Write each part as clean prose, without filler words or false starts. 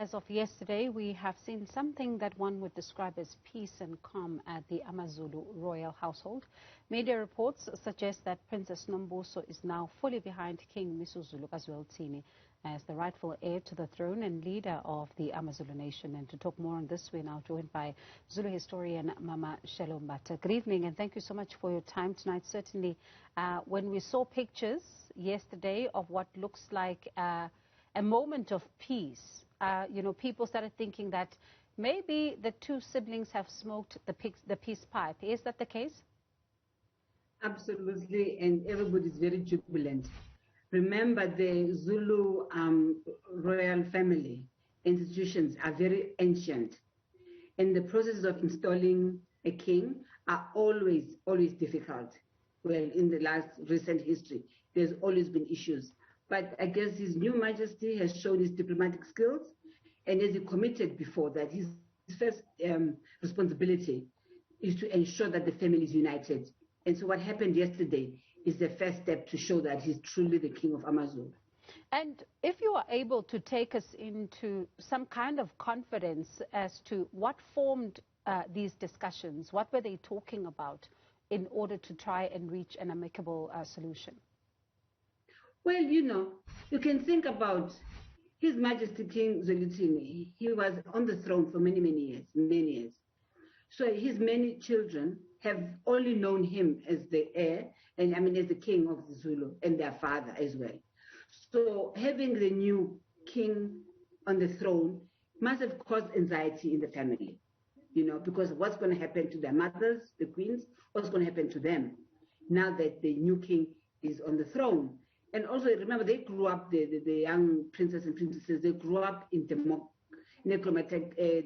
As of yesterday, we have seen something that one would describe as peace and calm at the AmaZulu royal household. Media reports suggest that Princess Nombuso is now fully behind King Misuzulu kaZwelithini as the rightful heir to the throne and leader of the AmaZulu nation. And to talk more on this, we're now joined by Zulu historian Mama Shelo Mbata. Good evening, and thank you so much for your time tonight. Certainly, when we saw pictures yesterday of what looks like a moment of peace, people started thinking that maybe the two siblings have smoked the peace pipe. Is that the case? Absolutely, and everybody's very jubilant. Remember, the Zulu royal family institutions are very ancient, and the process of installing a king are always difficult. Well, in the last recent history, there's always been issues. But I guess His New Majesty has shown his diplomatic skills, and as he committed before that, his first responsibility is to ensure that the family is united. And so what happened yesterday is the first step to show that he's truly the king of AmaZulu. And if you are able to take us into some kind of confidence as to what formed these discussions, what were they talking about in order to try and reach an amicable solution? Well, you can think about His Majesty King Zwelithini. He was on the throne for many years. So his many children have only known him as the heir, and as the king of the Zulu, and their father as well. So having the new king on the throne must have caused anxiety in the family, because what's going to happen to their mothers, the queens, what's going to happen to them now that the new king is on the throne. And also, remember, they grew up, the young princes and princesses, they grew up in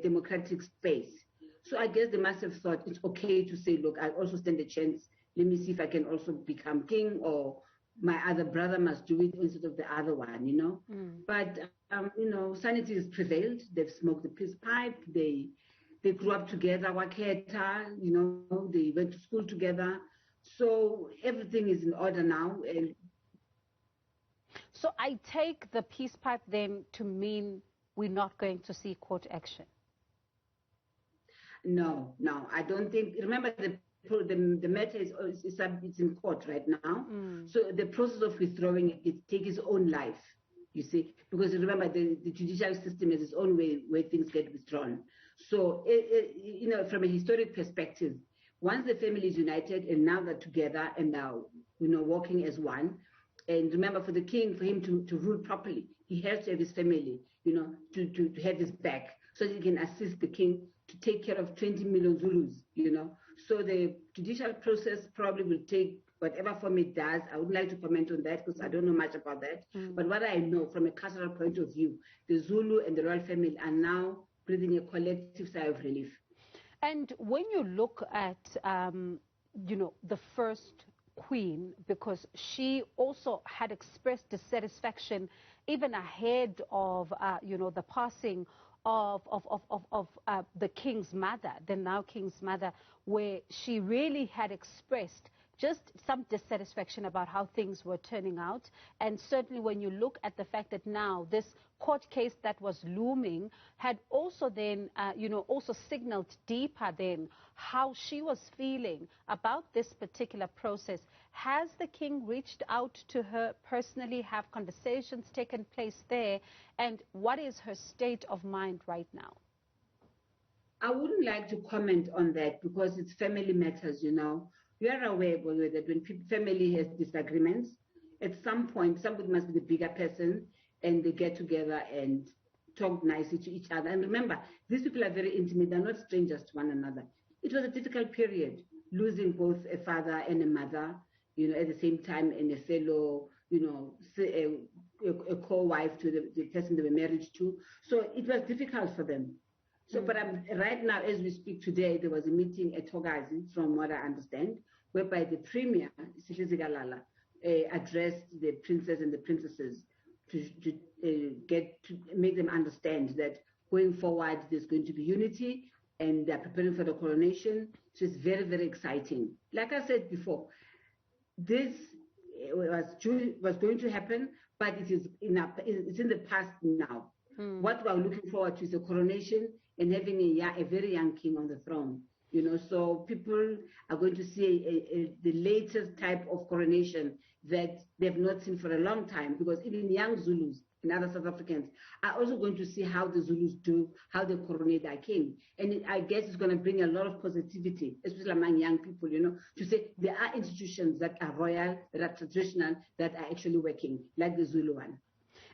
democratic space. So I guess they must have thought it's okay to say, look, I also stand a chance. Let me see if I can also become king, or my other brother must do it instead of the other one, But, sanity has prevailed. They've smoked the peace pipe. They grew up together, Waketa, they went to school together. So everything is in order now. And so I take the peace pipe then to mean we're not going to see court action? No, I don't think. Remember, the matter is in court right now. So the process of withdrawing it takes its own life, you see, because remember, the judicial system has its own way where things get withdrawn. So, from a historic perspective, once the family is united and now they're together and now, working as one. And remember, for the king, for him to rule properly, he has to have his family, to have his back, so that he can assist the king to take care of 20 million Zulus, So the judicial process probably will take whatever form it does. I would like to comment on that because I don't know much about that. But what I know from a cultural point of view, the Zulu and the royal family are now breathing a collective sigh of relief. And when you look at, the first queen, because she also had expressed dissatisfaction even ahead of, the passing of the king's mother, the now king's mother, where she really had expressed just some dissatisfaction about how things were turning out. And certainly when you look at the fact that now this court case that was looming had also then, also signaled deeper then how she was feeling about this particular process. Has the king reached out to her personally? Have conversations taken place there? And what is her state of mind right now? I wouldn't like to comment on that because it's family matters, We are aware, by the way, that when family has disagreements, at some point, somebody must be the bigger person, and they get together and talk nicely to each other. And remember, these people are very intimate. They're not strangers to one another. It was a difficult period, losing both a father and a mother, at the same time, and a fellow, a co-wife to the person they were married to. So it was difficult for them. So, but right now, as we speak today, there was a meeting at Togazi, from what I understand, whereby the premier, Sihlezi addressed the princes and the princesses to make them understand that going forward, there's going to be unity, and they're preparing for the coronation. So it's very, very exciting. Like I said before, this was going to happen, but it's in the past now. What we're looking forward to is a coronation and having a very young king on the throne. So people are going to see the latest type of coronation that they've not seen for a long time, because even young Zulus and other South Africans are also going to see how the Zulus do, how they coronate their king. And I guess it's going to bring a lot of positivity, especially among young people, to say there are institutions that are royal, that are traditional, that are actually working, like the Zulu one.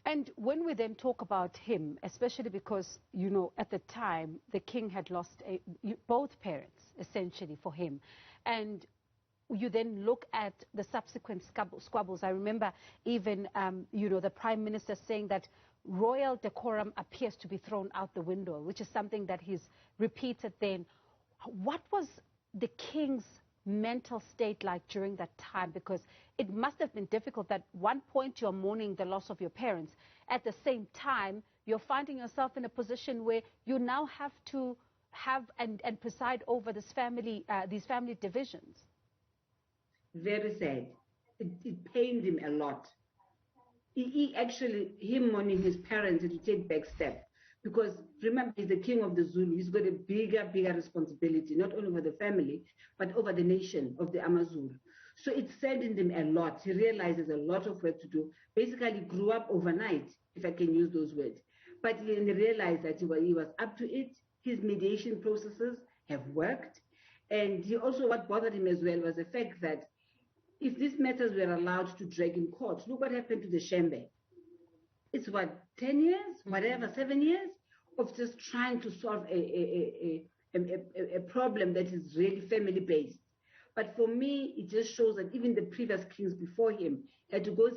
And when we then talk about him, especially because, at the time, the king had lost both parents, essentially, for him. And you then look at the subsequent squabbles. I remember even, the Prime Minister saying that royal decorum appears to be thrown out the window, which is something that he's repeated then. What was the king's mental state like during that time? Because it must have been difficult that one point you're mourning the loss of your parents, at the same time you're finding yourself in a position where you now have to have and preside over these family divisions. Very sad. It pained him a lot. Him mourning his parents, to take back step, because remember, he's the king of the Zulu. He's got a bigger responsibility, not only over the family, but over the nation of the Amazulu. So it saddened him a lot. He realizes a lot of work to do. Basically, grew up overnight, if I can use those words. But he realized that he was up to it. His mediation processes have worked. And what bothered him as well was the fact that if these matters were allowed to drag in court, look what happened to the Shembe. It's 10 years, whatever, 7 years of just trying to solve a problem that is really family-based. But for me, it just shows that even the previous kings before him had to go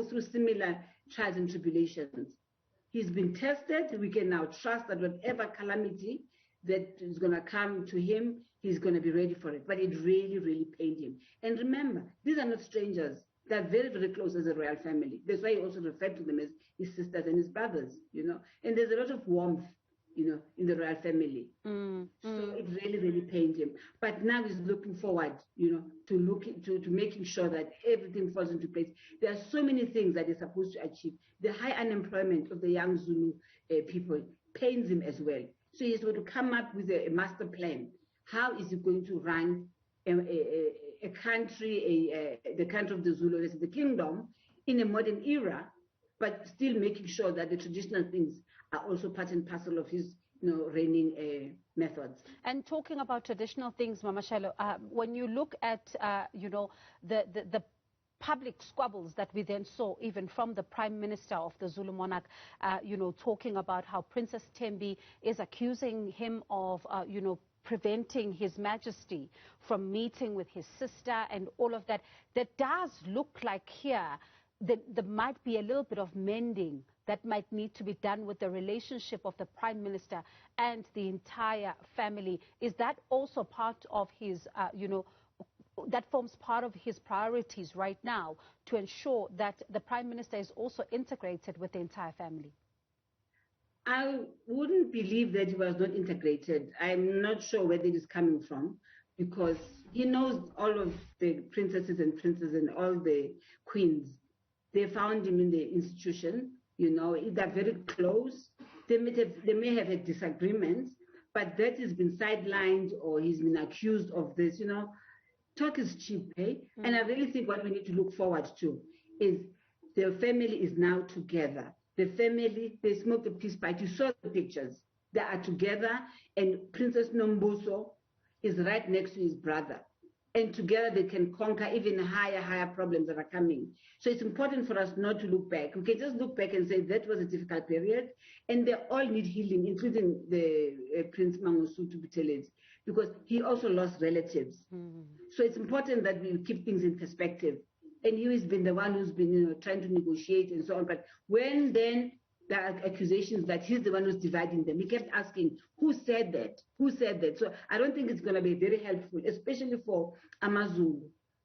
through similar trials and tribulations. He's been tested. We can now trust that whatever calamity that is going to come to him, he's going to be ready for it. But it really, really pained him. And remember, these are not strangers. They're very, very close as a royal family. That's why he also referred to them as his sisters and his brothers, And there's a lot of warmth, in the royal family. So it really, really pained him. But now he's looking forward, to making sure that everything falls into place. There are so many things that he's supposed to achieve. The high unemployment of the young Zulu people pains him as well. So he's going to come up with a master plan. How is he going to run a country, the country of the Zulu, the kingdom, in a modern era, but still making sure that the traditional things are also part and parcel of his reigning methods. And talking about traditional things, Mama Shalo, when you look at, the public squabbles that we then saw, even from the Prime Minister of the Zulu monarch, talking about how Princess Thembi is accusing him of, preventing His Majesty from meeting with his sister and all of that. That does look like here that there might be a little bit of mending that might need to be done with the relationship of the Prime Minister and the entire family. Is that also part of his, that forms part of his priorities right now, to ensure that the Prime Minister is also integrated with the entire family? I wouldn't believe that he was not integrated. I'm not sure where it is coming from, because he knows all of the princesses and princes and all the queens. They found him in the institution, they're very close. They may have had disagreements, but that has been sidelined, or he's been accused of this, Talk is cheap, eh? And I really think what we need to look forward to is the family is now together. The family, they smoked a peace pipe. You saw the pictures. They are together, and Princess Nombuso is right next to his brother. And together they can conquer even higher problems that are coming. So it's important for us not to look back. We can just look back and say that was a difficult period, and they all need healing, including the Prince Mangosuthu Buthelezi, because he also lost relatives. So it's important that we keep things in perspective. And he has been the one who's been trying to negotiate and so on. But when then there are accusations that he's the one who's dividing them, he kept asking, who said that? Who said that? So I don't think it's going to be very helpful, especially for Amazulu,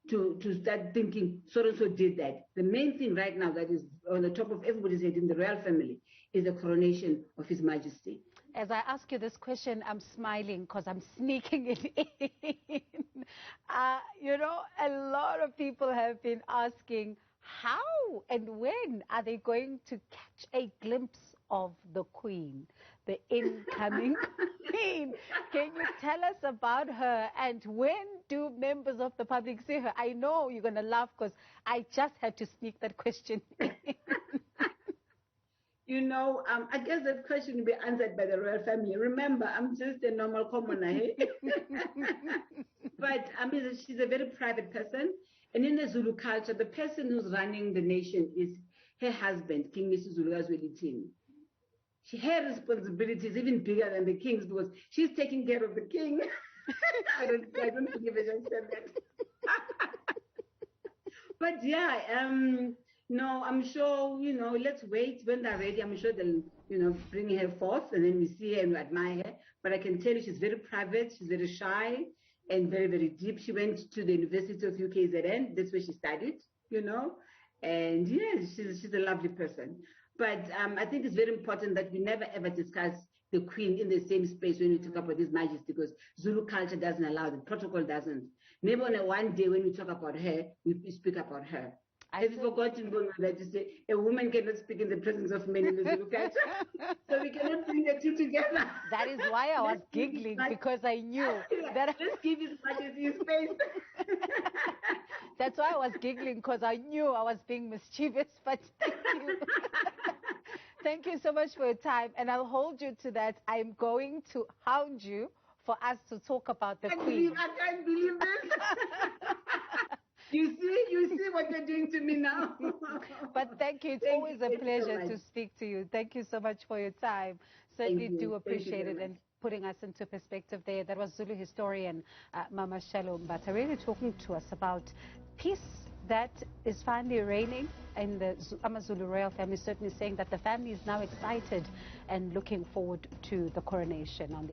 to start thinking so-and-so did that. The main thing right now that is on the top of everybody's head in the royal family is the coronation of His Majesty. As I ask you this question, I'm smiling because I'm sneaking it in. A lot of people have been asking, how and when are they going to catch a glimpse of the Queen, the incoming Queen. Can you tell us about her, and when do members of the public see her? I know you're going to laugh because I just had to sneak that question in. You know, I guess that question will be answered by the royal family. Remember, I'm just a normal commoner. Eh? But I mean, she's a very private person. And in the Zulu culture, the person who's running the nation is her husband, King Misuzulu kaZwelithini. Her responsibility is even bigger than the king's because she's taking care of the king. I don't believe I just said that. But yeah, no, I'm sure, you know, let's wait when they're ready. I'm sure they'll, you know, bring her forth and then we see her and we admire her. But I can tell you she's very private, she's very shy and very, very deep. She went to the University of UKZN. That's where she studied, you know. And yeah, she's a lovely person. But I think it's very important that we never ever discuss the Queen in the same space when we talk about His Majesty, because Zulu culture doesn't allow, the protocol doesn't. Maybe on one day when we talk about her, we speak about her. Have you forgotten that you say a woman cannot speak in the presence of men in the Zulu culture? So we cannot bring the two together. That is why I was giggling, because I knew that. Let's give His Majesty his space. That's why I was giggling, because I knew I was being mischievous. But thank you. Thank you so much for your time, and I'll hold you to that. I'm going to hound you for us to talk about the Queen. I can't believe this. You see what you're doing to me now. But thank you. It's always a pleasure to speak to you. Thank you so much for your time. Certainly do appreciate it and putting us into perspective there. That was Zulu historian Mamashelo Mbatha, really talking to us about peace that is finally reigning in the AmaZulu royal family, certainly saying that the family is now excited and looking forward to the coronation on the